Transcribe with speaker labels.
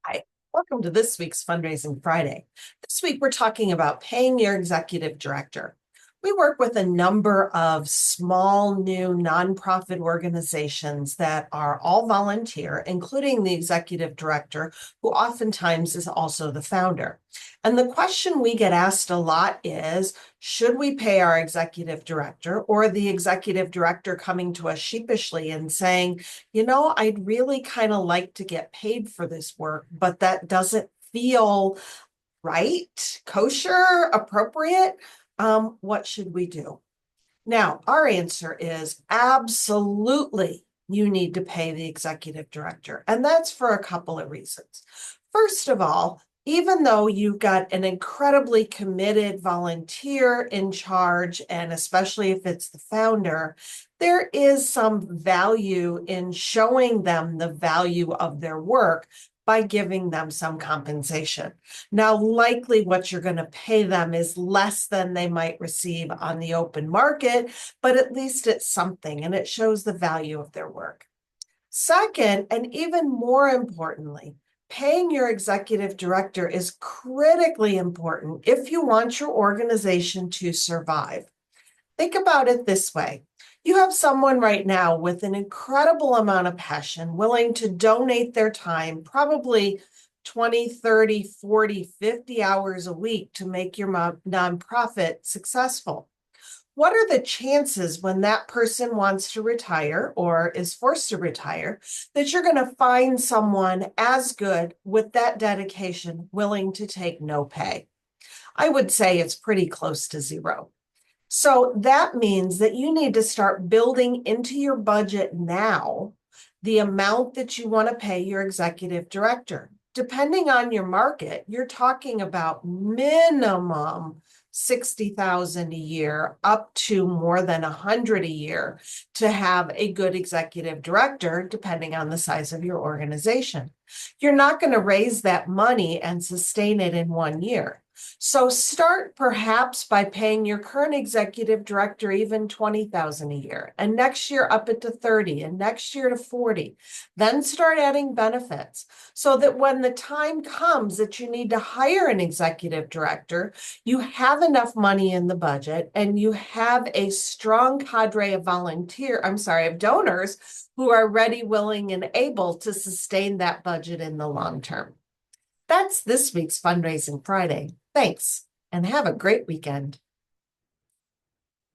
Speaker 1: Hi, welcome to this week's Fundraising Friday. This week, we're talking about paying your executive director. We work with a number of small, new nonprofit organizations that are all volunteer, including the executive director, who oftentimes is also the founder. And the question we get asked a lot is, should we pay our executive director, or the executive director coming to us sheepishly and saying, I'd really kind of like to get paid for this work, but that doesn't feel right, kosher, appropriate. What should we do? Now, our answer is absolutely you need to pay the executive director. And that's for a couple of reasons. First of all, even though you've got an incredibly committed volunteer in charge, and especially if it's the founder, there is some value in showing them the value of their work by giving them some compensation. Now, likely what you're going to pay them is less than they might receive on the open market, but at least it's something and it shows the value of their work. Second, and even more importantly, paying your executive director is critically important if you want your organization to survive. Think about it this way. You have someone right now with an incredible amount of passion, willing to donate their time, probably 20, 30, 40, 50 hours a week to make your nonprofit successful. What are the chances when that person wants to retire or is forced to retire that you're going to find someone as good with that dedication willing to take no pay? I would say it's pretty close to zero. So that means that you need to start building into your budget now the amount that you want to pay your executive director. Depending on your market, you're talking about minimum 60,000 a year up to more than 100 a year to have a good executive director, depending on the size of your organization. You're not going to raise that money and sustain it in 1 year. So start perhaps by paying your current executive director even 20,000 a year, and next year up it to 30, and next year to 40. Then start adding benefits so that when the time comes that you need to hire an executive director, you have enough money in the budget and you have a strong cadre of donors who are ready, willing, and able to sustain that budget in the long term. That's this week's Fundraising Friday. Thanks, and have a great weekend.